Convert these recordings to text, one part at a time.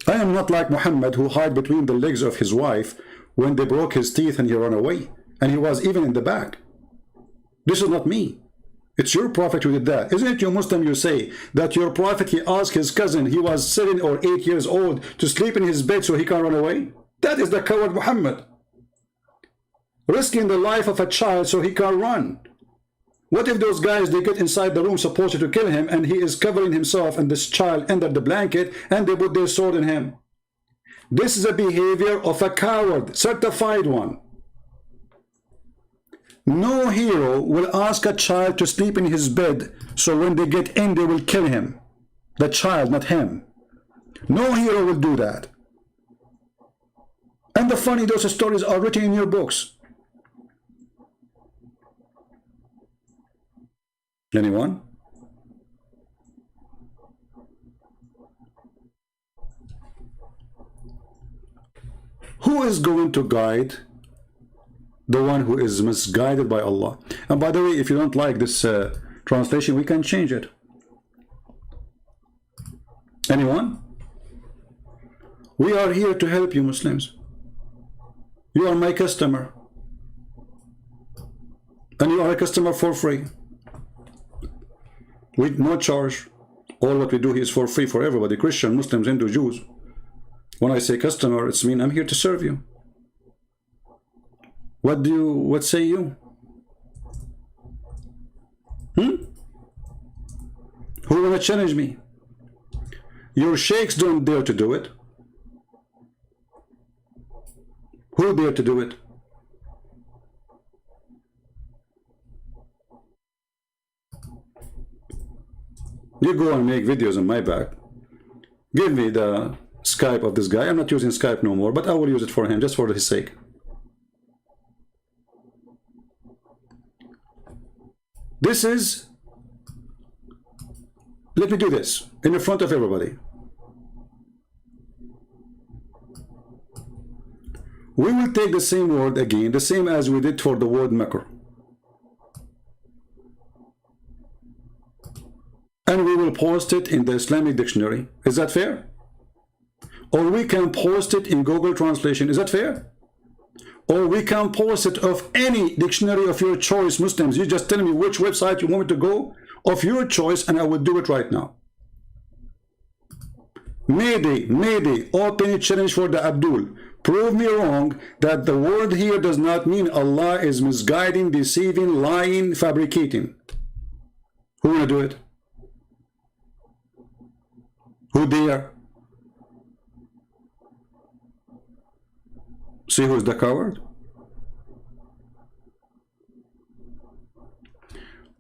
I am not like Muhammad, who hid between the legs of his wife when they broke his teeth and he ran away, and he was even in the back. This is not me. It's your prophet who did that. Isn't it you Muslim, you say that your prophet, he asked his cousin, he was 7 or 8 years old, to sleep in his bed so he can run away? That is the coward Muhammad, risking the life of a child so he can run. What if those guys, they get inside the room supposed to kill him, and he is covering himself and this child under the blanket, and they put their sword in him? This is a behavior of a coward, certified one. No hero will ask a child to sleep in his bed, so when they get in, they will kill him. The child, not him. No hero will do that. And the funny, those stories are written in your books. Anyone? Who is going to guide the one who is misguided by Allah? And by the way, if you don't like this translation, we can change it. Anyone? We are here to help you, Muslims. You are my customer, and you are a customer for free, with no charge. All what we do here is for free for everybody, Christian, Muslims, Hindu, Jews. When I say customer, it's mean I'm here to serve you. What say you? Who wanna challenge me? Your sheikhs don't dare to do it. Who dare to do it? You go and make videos on my back. Give me the Skype of this guy. I'm not using Skype no more, but I will use it for him, just for his sake. This is, let me do this in the front of everybody. We will take the same word again, the same as we did for the word makr, and we will post it in the Islamic dictionary. Is that fair? Or we can post it in Google Translation. Is that fair? Or we can post it of any dictionary of your choice, Muslims. You just tell me which website you want me to go of your choice, and I will do it right now. Mayday, open challenge for the Abdul. Prove me wrong that the word here does not mean Allah is misguiding, deceiving, lying, fabricating. Who will do it? Who dare? See who's the coward?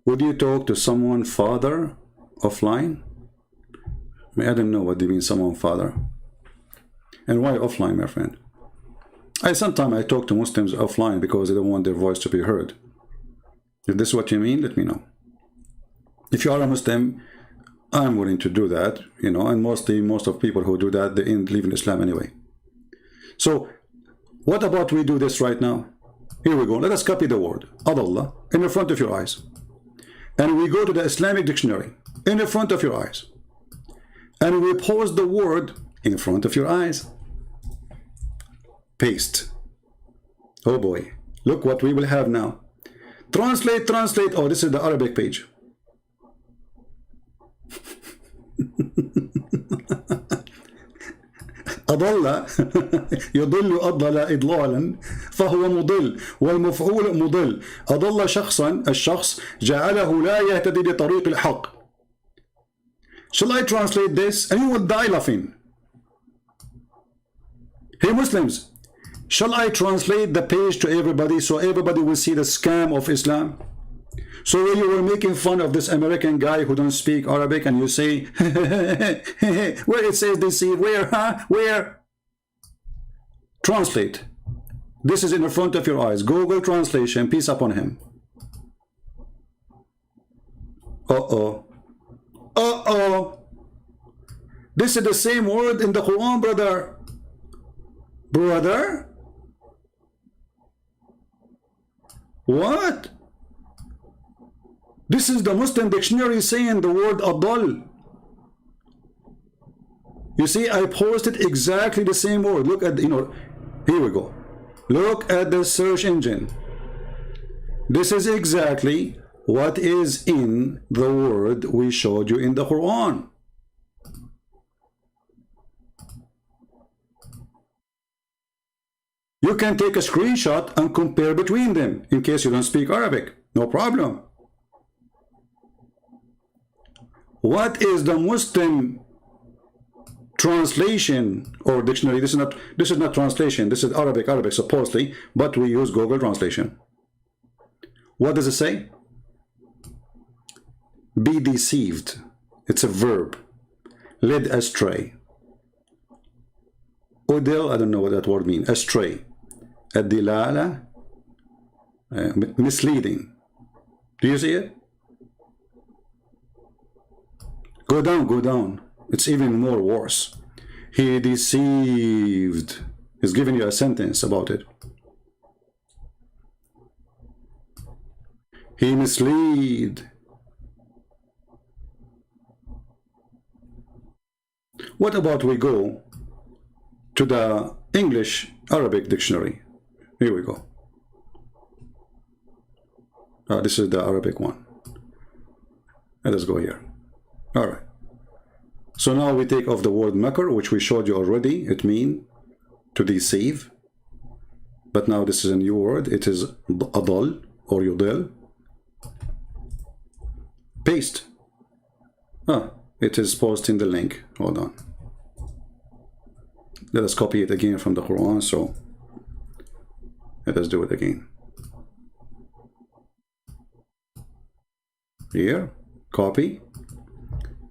Would you talk to someone father offline? I don't know what they mean, someone father. And why offline, my friend? Sometimes I talk to Muslims offline because they don't want their voice to be heard. If this is what you mean, let me know. If you are a Muslim, I'm willing to do that, you know, and most of people who do that, they leave in Islam anyway. So, what about we do this right now? Here we go. Let us copy the word Adallah in the front of your eyes. And we go to the Islamic dictionary in the front of your eyes. And we post the word in front of your eyes. Paste. Oh boy. Look what we will have now. Translate. Oh, this is the Arabic page. أضل يضل أضل إضلالا فهو مضل والمفعول مضل. أضل شخصا الشخص جعله لا يهتدي بطريق الحق. Shall I translate this? And you will die laughing. Hey Muslims, shall I translate the page to everybody so everybody will see the scam of Islam? So when you were making fun of this American guy who don't speak Arabic, and you say, where it says deceive, where, huh? Where? Translate. This is in the front of your eyes. Google translation, peace upon him. Uh-oh. Uh-oh. This is the same word in the Quran, brother. Brother? What? This is the Muslim dictionary saying the word adal. You see, I posted exactly the same word. Look at, here we go. Look at the search engine. This is exactly what is in the word we showed you in the Quran. You can take a screenshot and compare between them in case you don't speak Arabic. No problem. What is the Muslim translation or dictionary? This is not translation. This is Arabic supposedly, but we use Google translation. What does it say? Be deceived. It's a verb. Led astray. Udil, I don't know what that word means. Astray. Ad-dilala, misleading. Do you see it? Go down, go down. It's even more worse. He deceived. He's giving you a sentence about it. He misled. What about we go to the English Arabic dictionary? Here we go. This is the Arabic one. Let us go here. All right. So now we take off the word makr, which we showed you already. It means to deceive. But now this is a new word. It is adal or yudil. Paste. It is posted in the link. Hold on. Let us copy it again from the Quran. So let us do it again. Here, copy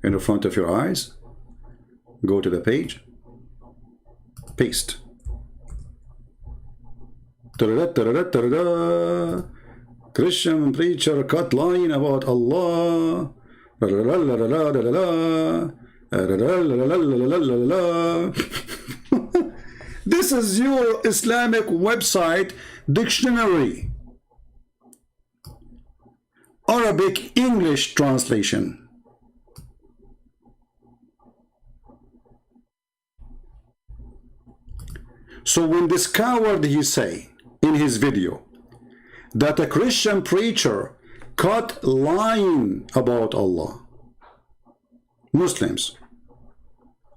in the front of your eyes. Go to the page. Paste. Christian preacher cut line about Allah. This is your Islamic website dictionary. Arabic English translation. So when this coward he say in his video that a Christian preacher cut line about Allah, Muslims,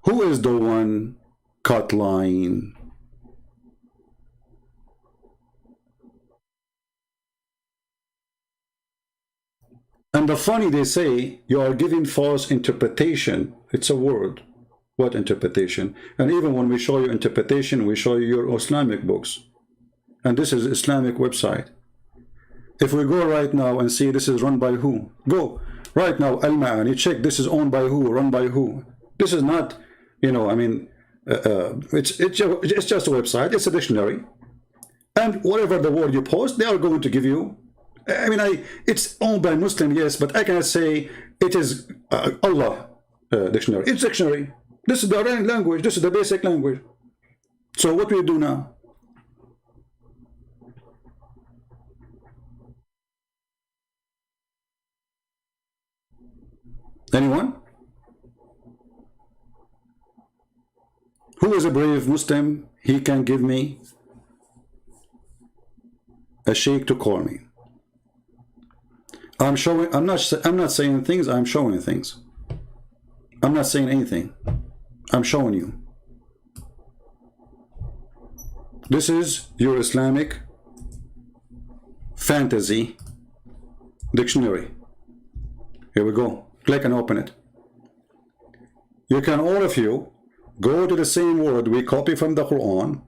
who is the one cut line? And the funny, they say you are giving false interpretation. It's a word. What interpretation? And even when we show you interpretation, we show you your Islamic books. And this is Islamic website. If we go right now and see this is run by who? Go right now, Al-Ma'ani, check this is owned by who, run by who. This is not, I mean, it's just a website, it's a dictionary. And whatever the word you post, they are going to give you. I mean, it's owned by Muslim, yes, but I cannot say it is Allah dictionary. It's dictionary. This is the language. This is the basic language. So what we do now? Anyone? Who is a brave Muslim? He can give me a sheikh to call me. I'm showing. I'm not saying things. I'm showing things. I'm not saying anything. I'm showing you. This is your Islamic fantasy dictionary. Here we go. Click and open it. You can, all of you, go to the same word we copy from the Quran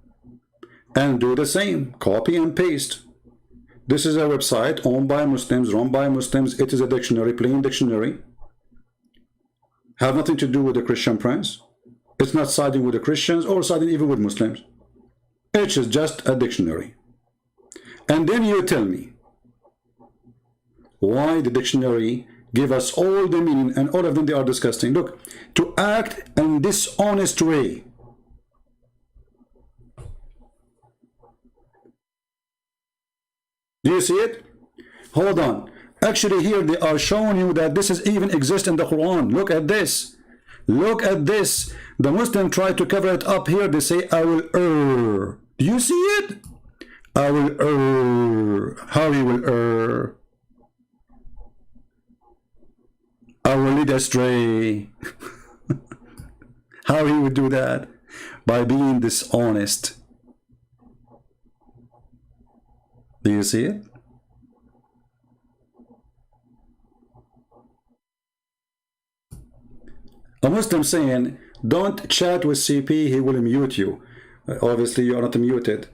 and do the same. Copy and paste. This is a website owned by Muslims, run by Muslims. It is a dictionary, plain dictionary. Have nothing to do with the Christian prince. It's not siding with the Christians or siding even with Muslims. It is just a dictionary. And then you tell me why the dictionary give us all the meaning and all of them they are disgusting. Look, to act in dishonest way. Do you see it? Hold on. Actually here they are showing you that this is even exists in the Quran. Look at this. Look at this. The Muslim try to cover it up here. They say, I will err. Do you see it? I will err. How he will err? I will lead astray. How he would do that? By being dishonest. Do you see it? A Muslim saying, don't chat with CP, he will mute you. Obviously, you are not muted.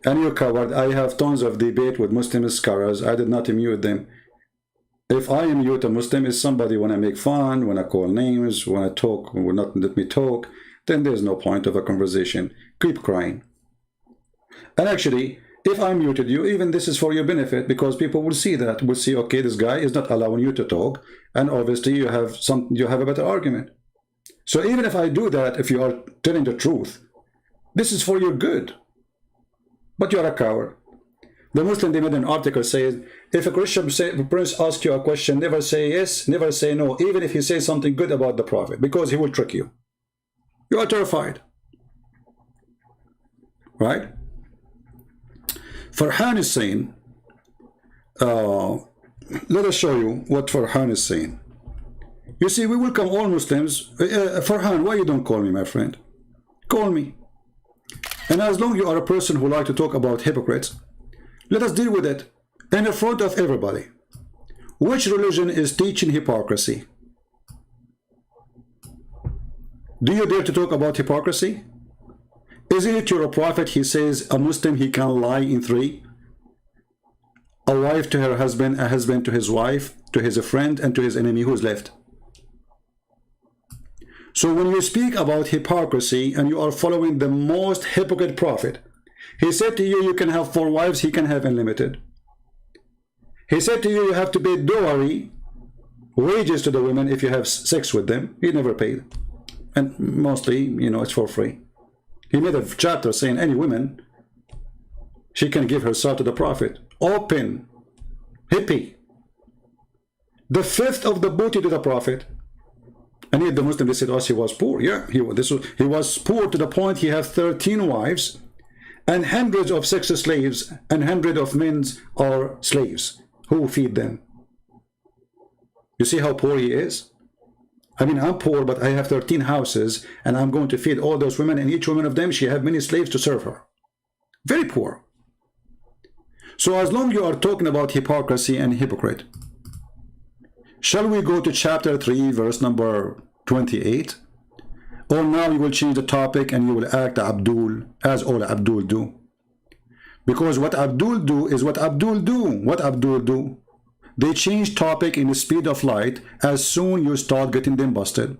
And you're covered. I have tons of debate with Muslim scholars. I did not mute them. If I mute a Muslim, is somebody when I make fun, when I call names, when I talk, will not let me talk, then there's no point of a conversation. Keep crying. And actually, if I muted you, even this is for your benefit, because people will see that, will see, okay, this guy is not allowing you to talk, and obviously you have a better argument. So even if I do that, if you are telling the truth, this is for your good. But you are a coward. The Muslim, they made an article saying, if a Christian prince asks you a question, never say yes, never say no, even if he says something good about the Prophet, because he will trick you. You are terrified. Right? Farhan is saying, let us show you what Farhan is saying. You see, we welcome all Muslims. Farhan, why you don't call me, my friend? Call me. And as long as you are a person who like to talk about hypocrites, let us deal with it in front of everybody. Which religion is teaching hypocrisy? Do you dare to talk about hypocrisy? Isn't it your prophet, he says, a Muslim, he can lie in three? A wife to her husband, a husband to his wife, to his friend, and to his enemy. Who's left? So when you speak about hypocrisy and you are following the most hypocrite prophet, he said to you, you can have 4 wives, he can have unlimited. He said to you, you have to pay dowry, wages to the women if you have sex with them. He never paid. And mostly, you know, it's for free. He made a chapter saying any woman, she can give herself to the prophet. Open. Hippie. The 5th of the booty to the prophet. And yet the Muslim, they said, oh, he was poor. Yeah, he was poor to the point he had 13 wives and hundreds of sex slaves, and hundreds of men are slaves. Who feed them? You see how poor he is? I mean, I'm poor, but I have 13 houses, and I'm going to feed all those women, and each woman of them, she have many slaves to serve her. Very poor. So as long as you are talking about hypocrisy and hypocrite, shall we go to chapter 3, verse number 28? Or now you will change the topic and you will act Abdul, as all Abdul do. Because what Abdul do is what Abdul do. What Abdul do? They change topic in the speed of light as soon you start getting them busted.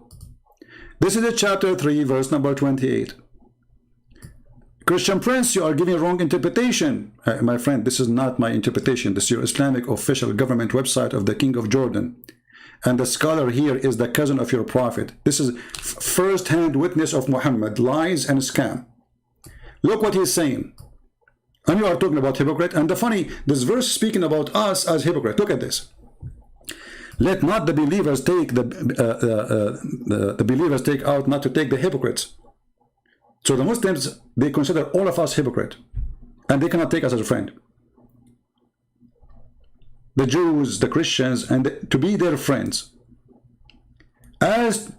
This is the chapter 3, verse number 28. Christian Prince, you are giving wrong interpretation. My friend, this is not my interpretation. This is your Islamic official government website of the King of Jordan. And the scholar here is the cousin of your prophet. This is first-hand witness of Muhammad, lies and scam. Look what he's saying. And you are talking about hypocrite. And the funny, this verse speaking about us as hypocrite. Look at this. Let not the believers take the believers take out not to take the hypocrites. So the Muslims, they consider all of us hypocrite, and they cannot take us as a friend. The Jews, the Christians, and to be their friends, as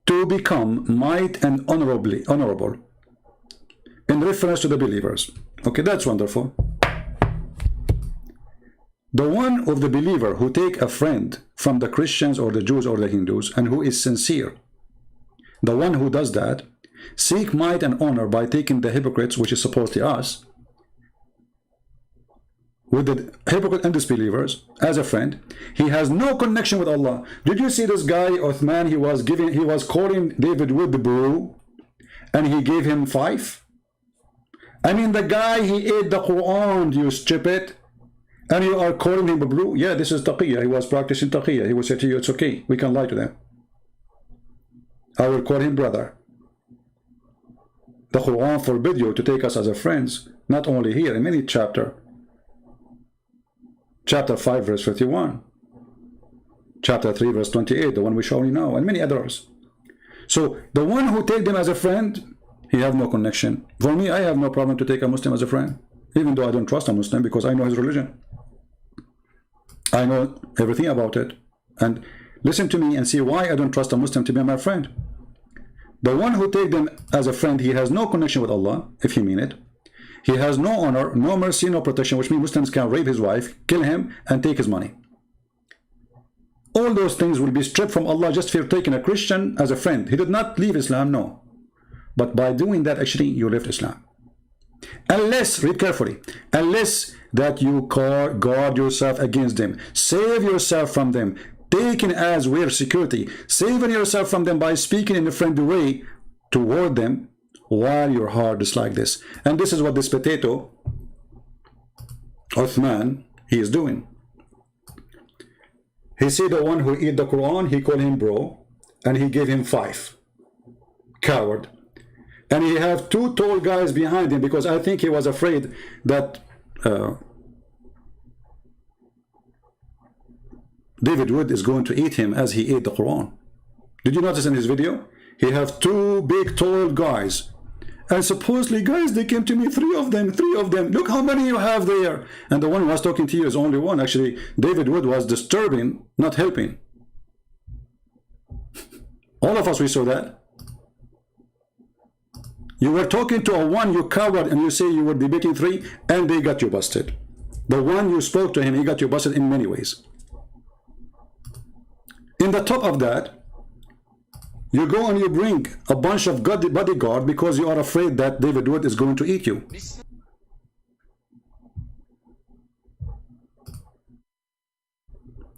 to become might and honorable in reference to the believers. Okay, that's wonderful. The one of the believer who take a friend from the Christians or the Jews or the Hindus and who is sincere, the one who does that, seek might and honor by taking the hypocrites, which is supposed to us, with the hypocrite and disbelievers as a friend. He has no connection with Allah. Did you see this guy Uthman? He was calling David with the brew, and he gave him 5. I mean, the guy, he ate the Quran, you stupid, and you are calling him a brew. Yeah, this is taqiyya. He was practicing taqiyya. He will say to you, it's okay, we can lie to them. I will call him brother. The Quran forbid you to take us as a friends, not only here, in many chapter. Chapter 5, verse 51. Chapter 3, verse 28, the one we show you now, and many others. So the one who take them as a friend, he have no connection. For me, I have no problem to take a Muslim as a friend, even though I don't trust a Muslim because I know his religion. I know everything about it. And listen to me and see why I don't trust a Muslim to be my friend. The one who take them as a friend, he has no connection with Allah, if he mean it. He has no honor, no mercy, no protection, which means Muslims can rape his wife, kill him, and take his money. All those things will be stripped from Allah just for taking a Christian as a friend. He did not leave Islam, no. But by doing that, actually, you left Islam. Unless, read carefully, unless that you guard yourself against them, save yourself from them, taken as we're security, saving yourself from them by speaking in a friendly way toward them while your heart is like this. And this is what this potato, Uthman, he is doing. He see the one who eat the Quran, he called him bro, and he gave him 5. Coward. And he have 2 tall guys behind him because I think he was afraid that David Wood is going to eat him as he ate the Quran. Did you notice in his video? He have 2 big tall guys. And supposedly, guys, they came to me, 3 of them. Look how many you have there. And the one who was talking to you is only one. Actually, David Wood was disturbing, not helping. All of us, we saw that. You were talking to a one, you coward, and you say you were debating 3, and they got you busted. The one you spoke to him, he got you busted in many ways. In the top of that, you go and you bring a bunch of bodyguard because you are afraid that David Wood is going to eat you.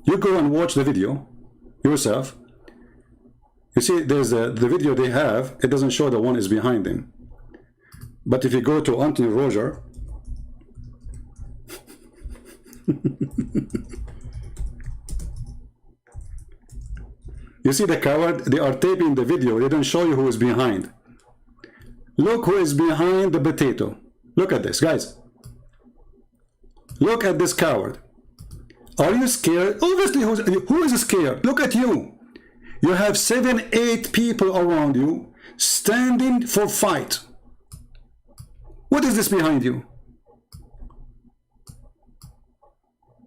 You go and watch the video yourself. You see, there's the video they have, it doesn't show the one is behind them. But if you go to Anthony Roger, you see the coward, they are taping the video, they don't show you who is behind. Look who is behind the potato. Look at this, guys. Look at this coward. Are you scared? Obviously, who is scared? Look at you. You have 7, 8 people around you standing for fight. What is this behind you?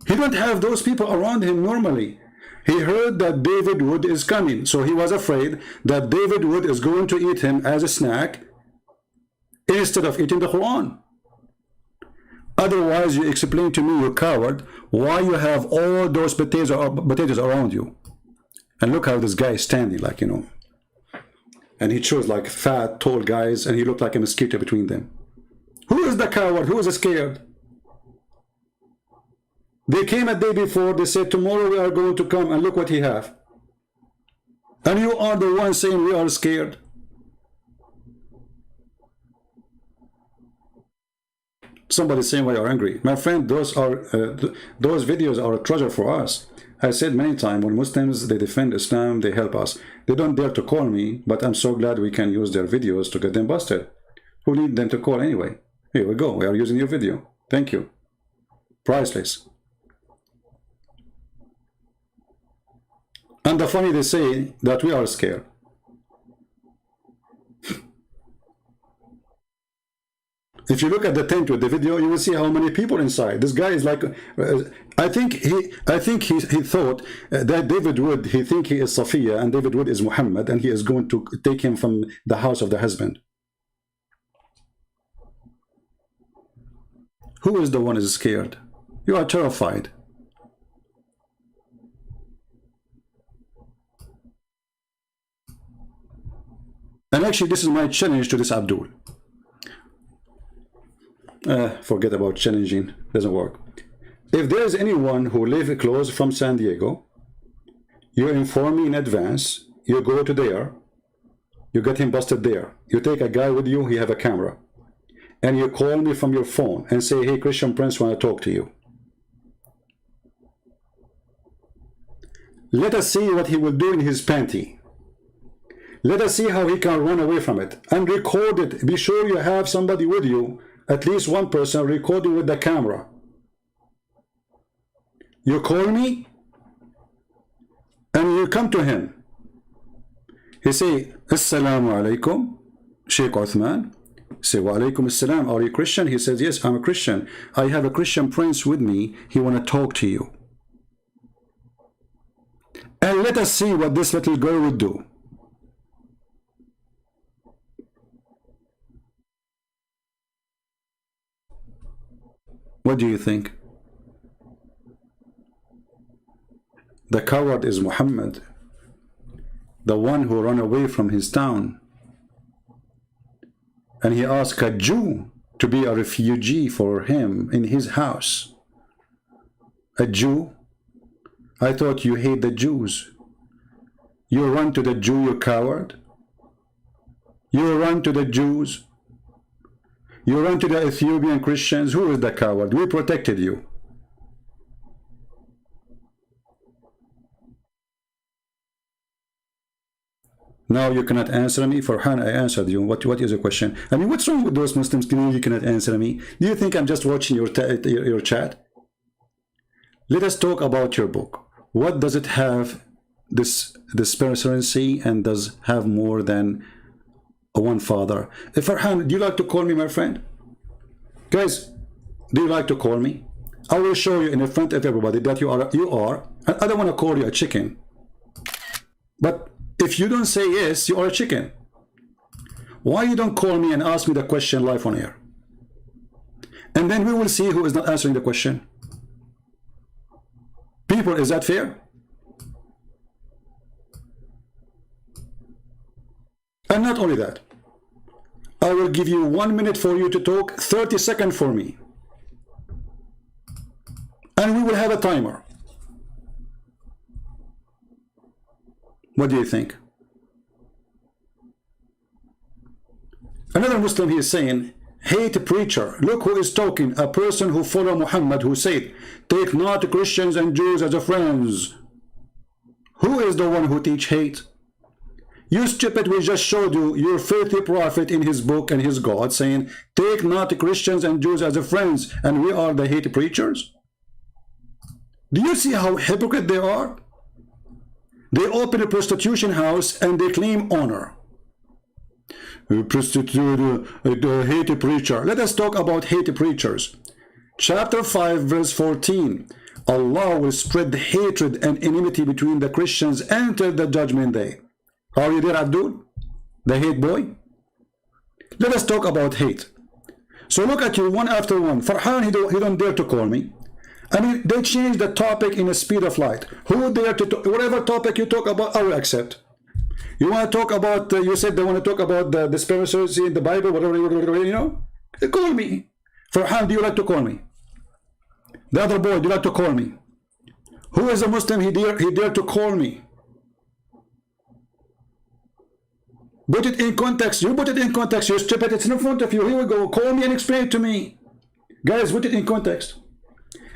He don't have those people around him normally. He heard that David Wood is coming, so he was afraid that David Wood is going to eat him as a snack instead of eating the Quran. Otherwise, you explain to me, you coward, why you have all those potatoes around you. And look how this guy is standing, like, you know. And he chose like fat, tall guys, and he looked like a mosquito between them. Who is the coward? Who is scared? They came a day before, they said, tomorrow we are going to come, and look what he have. And you are the one saying we are scared. Somebody saying why you are angry. My friend, those videos are a treasure for us. I said many times, when Muslims, they defend Islam, they help us. They don't dare to call me, but I'm so glad we can use their videos to get them busted. Who need them to call anyway? Here we go, we are using your video. Thank you. Priceless. And the funny, they say that we are scared. If you look at the tent with the video, you will see how many people inside. This guy is like, I think he thought that David Wood, he think he is Safiya and David Wood is Muhammad, and he is going to take him from the house of the husband. Who is the one who is scared? You are terrified. And actually, this is my challenge to this Abdul. Forget about challenging, doesn't work. If there is anyone who lives close from San Diego, you inform me in advance, you go to there, you get him busted there. You take a guy with you, he have a camera, and you call me from your phone and say, hey, Christian Prince, want to talk to you. Let us see what he will do in his panty. Let us see how he can run away from it. And record it. Be sure you have somebody with you, at least one person, recording with the camera. You call me, and you come to him. He say, Assalamu alaikum, Sheikh Uthman. Say, wa alaikum assalam. Are you Christian? He says, yes, I'm a Christian. I have a Christian prince with me. He want to talk to you. And let us see what this little girl would do. What do you think? The coward is Muhammad, the one who ran away from his town. And he asked a Jew to be a refugee for him in his house. A Jew? I thought you hate the Jews. You run to the Jew, you coward. You run to the Jews. You run to the Ethiopian Christians. Who is the coward? We protected you. Now you cannot answer me. Farhan, I answered you. What is the question? I mean, what's wrong with those Muslims? You cannot answer me. Do you think I'm just watching your chat? Let us talk about your book. What does it have, this presidency, and does have more than one father? Farhan, do you like to call me my friend? Guys, do you like to call me? I will show you in front of everybody that you are. I don't want to call you a chicken. But if you don't say yes, you are a chicken. Why you don't call me and ask me the question live on air? And then we will see who is not answering the question. People, is that fair? And not only that, I will give you 1 minute for you to talk, 30 seconds for me. And we will have a timer. What do you think? Another Muslim, he is saying, hate preacher. Look who is talking. A person who follow Muhammad, who said, take not Christians and Jews as a friends. Who is the one who teach hate? You stupid, we just showed you your filthy prophet in his book and his God saying, take not Christians and Jews as a friends, and we are the hate preachers. Do you see how hypocrite they are? They open a prostitution house and they claim honor. A prostitute, a hate preacher. Let us talk about hate preachers. Chapter 5, verse 14. Allah will spread hatred and enmity between the Christians until the judgment day. Are you there, Abdul? The hate boy? Let us talk about hate. So look at you one after one. Farhan, he don't dare to call me. I mean, they changed the topic in the speed of light. Who would dare to talk? Whatever topic you talk about, I will accept. You want to talk about, you said they want to talk about the dispensary in the Bible, whatever, you know? Call me. Farhan, do you like to call me? The other boy, do you like to call me? Who is a Muslim? He dare to call me. Put it in context. You put it in context. You're stupid. It's in front of you. Here we go. Call me and explain it to me. Guys, put it in context.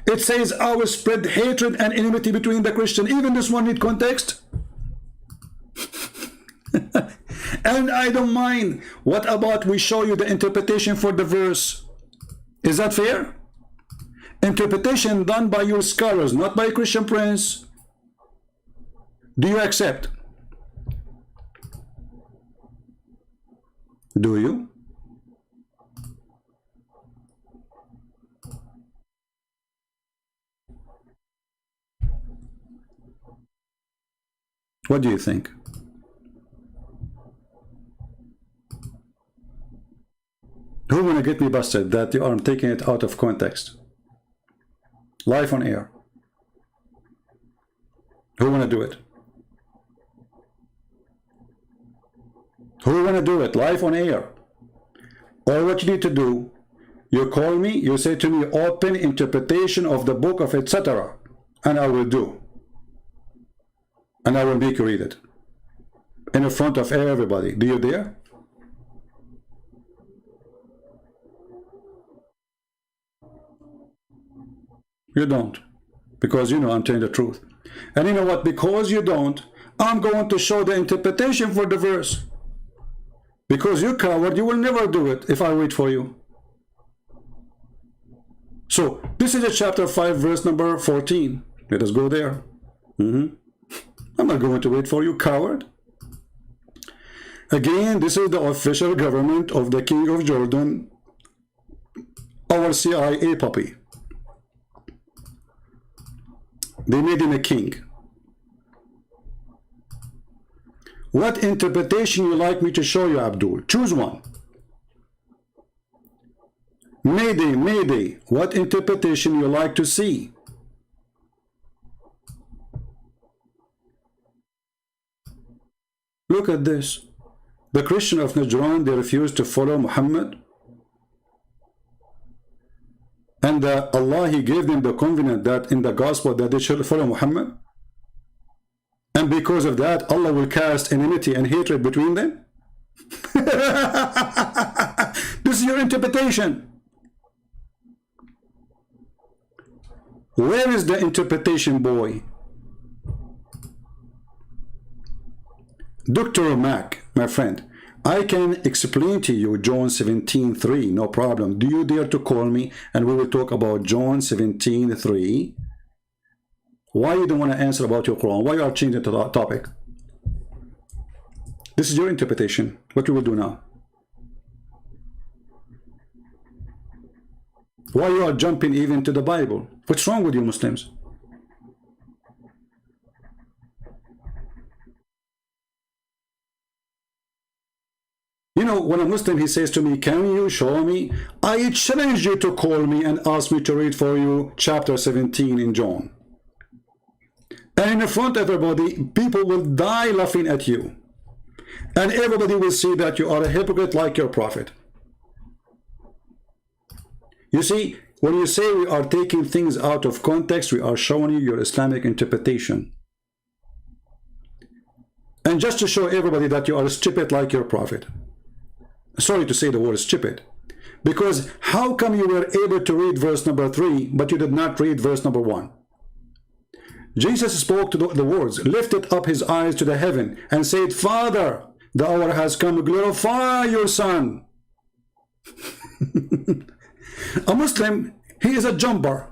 It says, I will spread hatred and enmity between the Christians. Even this one need context. And I don't mind. What about we show you the interpretation for the verse? Is that fair? Interpretation done by your scholars, not by Christian Prince. Do you accept? Do you? What do you think? Who wanna get me busted that I'm taking it out of context? Live on air. Who wanna do it? Who wanna do it live on air? All what you need to do, you call me, you say to me, open interpretation of the book of etc. And I will do. And I will make you read it. In front of everybody. Do you dare? You don't. Because you know I'm telling the truth. And you know what? Because you don't, I'm going to show the interpretation for the verse. Because you coward, you will never do it if I wait for you. So, this is a chapter 5, verse number 14. Let us go there. I'm not going to wait for you, coward. Again, this is the official government of the King of Jordan, our CIA puppy. They made him a king. What interpretation you like me to show you, Abdul? Choose one. Mayday, Mayday. What interpretation you like to see? Look at this. The Christian of Najran, they refused to follow Muhammad. And Allah, He gave them the covenant that in the gospel that they should follow Muhammad. And because of that, Allah will cast enmity and hatred between them. This is your interpretation. Where is the interpretation, boy? Dr. Mac, my friend, I can explain to you John 17:3, no problem. Do you dare to call me and we will talk about John 17:3? Why you don't want to answer about your Quran? Why you are changing the topic? This is your interpretation. What you will do now? Why you are jumping even to the Bible? What's wrong with you Muslims? You know, when a Muslim, he says to me, can you show me? I challenge you to call me and ask me to read for you chapter 17 in John. And in front of everybody, people will die laughing at you. And everybody will see that you are a hypocrite like your prophet. You see, when you say we are taking things out of context, we are showing you your Islamic interpretation. And just to show everybody that you are stupid like your prophet. Sorry to say the word stupid. Because how come you were able to read verse number 3, but you did not read verse number 1? Jesus spoke to the words, lifted up his eyes to the heaven and said, Father, the hour has come, glorify your Son. A Muslim, he is a jumper.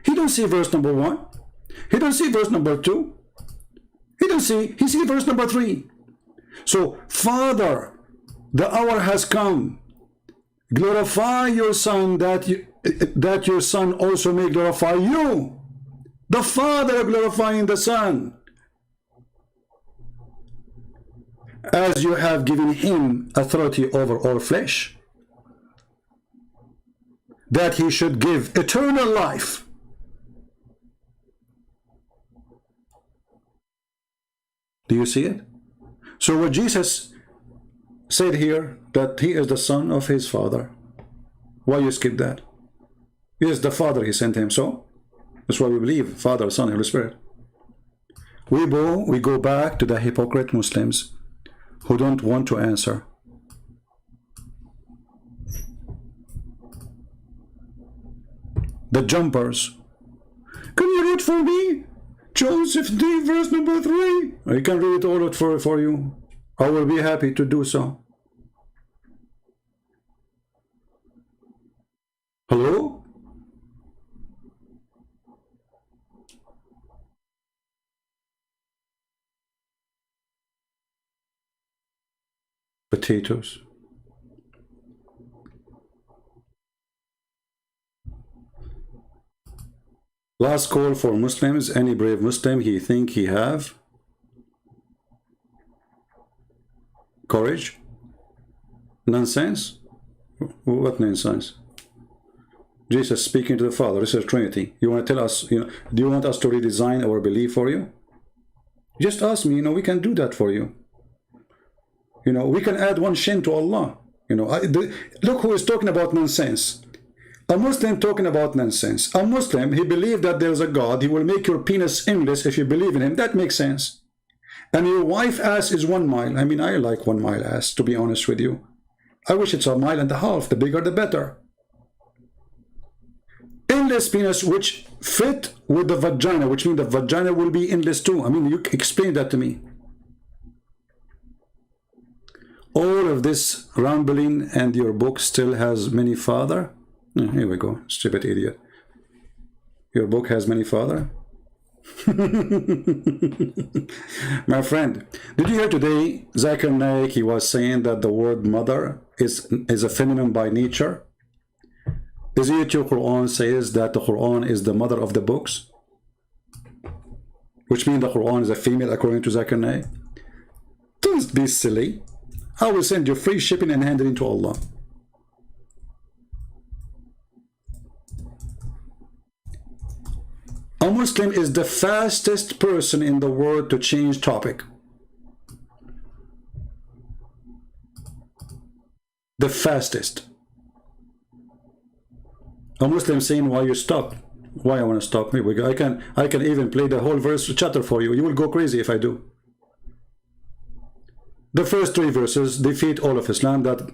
He don't see verse number 1. He don't see verse number 2. He see verse number 3. So, Father, the hour has come. Glorify your Son, that your Son also may glorify you. The Father glorifying the Son, as you have given him authority over all flesh, that he should give eternal life. Do you see it? So what Jesus said here, that he is the Son of his Father. Why you skip that? Yes, the Father, he sent him. So that's why we believe Father, Son, Holy Spirit. We go back to the hypocrite Muslims who don't want to answer. The jumpers. Can you read for me? John 15, verse number 3. I can read it all for you. I will be happy to do so. Hello? Potatoes. Last call for Muslims. Any brave Muslim he think he have courage? Nonsense? What nonsense? Jesus speaking to the Father. This is Trinity. You want to tell us, do you want us to redesign our belief for you? Just ask me, we can do that for you. We can add one shin to Allah. Look who is talking about nonsense. A Muslim talking about nonsense. A Muslim, he believed that there's a God. He will make your penis endless if you believe in him. That makes sense. And your wife ass is 1 mile. I mean, I like 1 mile ass, to be honest with you. I wish it's 1.5 miles. The bigger, the better. Endless penis, which fit with the vagina, which means the vagina will be endless too. I mean, you explain that to me. All of this rambling and your book still has many father. Here we go, stupid idiot. Your book has many father. My friend, did you hear today Zakir Naik, he was saying that the word mother is a feminine by nature? Isn't it your Quran says that the Quran is the mother of the books? Which means the Quran is a female according to Zakir Naik? Don't be silly. I will send you free shipping and hand it into Allah. A Muslim is the fastest person in the world to change topic. The fastest. A Muslim saying, why you stop? Why I want to stop me? I can even play the whole verse chapter for you. You will go crazy if I do. The first 3 verses defeat all of Islam, that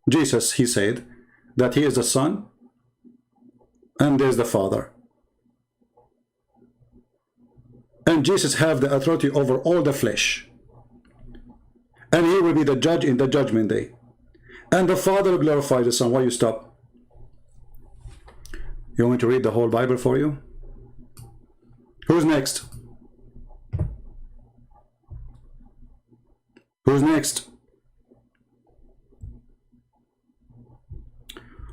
Jesus, he said that he is the son and there's the father. And Jesus have the authority over all the flesh. And he will be the judge in the judgment day. And the Father will glorify the Son. Why you stop? You want me to read the whole Bible for you? Who's next? Who's next?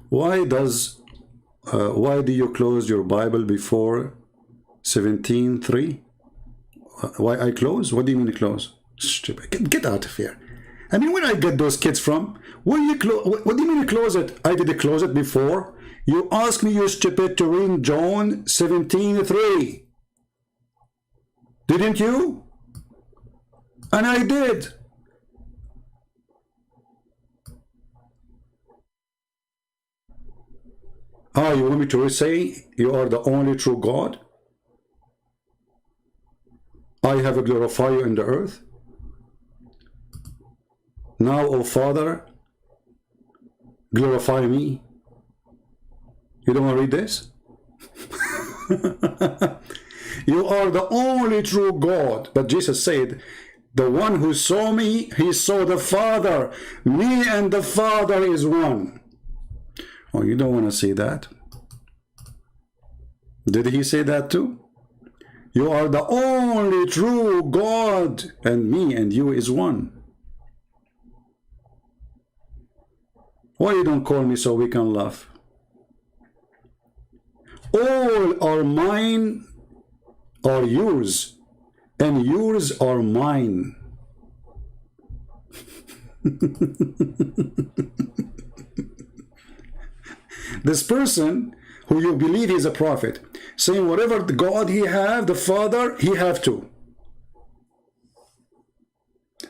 Why do you close your Bible before 17:3? Why I close? What do you mean close? Stupid. Get out of here. I mean, where I get those kids from? What do you mean close it? I did close it before. You asked me, you stupid, to read John 17:3. Didn't you? And I did. You want me to say you are the only true God? I have glorified you in the earth. Now, O Father, glorify me. You don't want to read this? You are the only true God. But Jesus said, the one who saw me, he saw the Father. Me and the Father is one. Oh, you don't want to see that. Did he say that too? You are the only true God, and me and you is one. Why you don't call me so we can laugh? All are mine are yours, and yours are mine. This person who you believe is a prophet, saying whatever the God he have, the Father, he have too.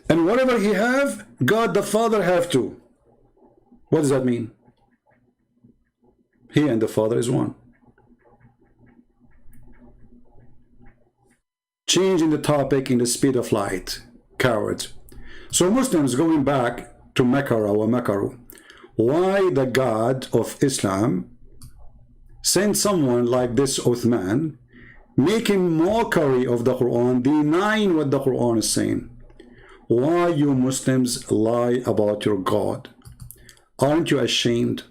And whatever he have, God the Father have too. What does that mean? He and the Father is one. Changing the topic in the speed of light. Cowards. So Muslims going back to Makara or Makaru. Why the God of Islam sent someone like this Uthman, making mockery of the Quran, denying what the Quran is saying? Why you Muslims lie about your God? Aren't you ashamed?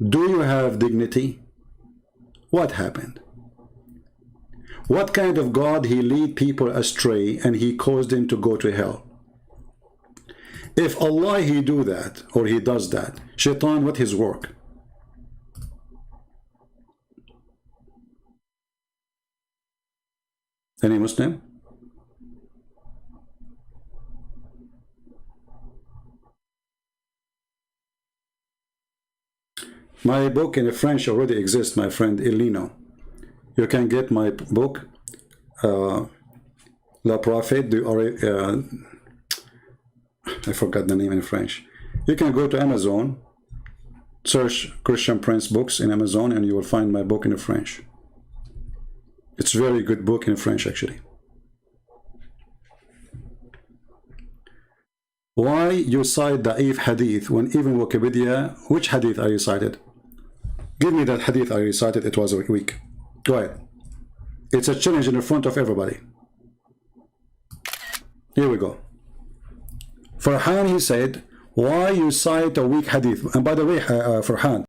Do you have dignity? What happened? What kind of God he lead people astray and he caused them to go to hell? If Allah he do that or he does that, Shaitan, what his work? Any Muslim? My book in French already exists, my friend Elino. You can get my book, La Prophète du I forgot the name in French. You can go to Amazon, search Christian Prince books in Amazon, and you will find my book in French. It's a very good book in French, actually. Why you cite Da'if Hadith when even Wikipedia, which Hadith are you cited? Give me that Hadith I recited, it was weak. Go ahead. It's a challenge in the front of everybody. Here we go. Farhan, he said, why you cite a weak Hadith? And by the way, Farhan,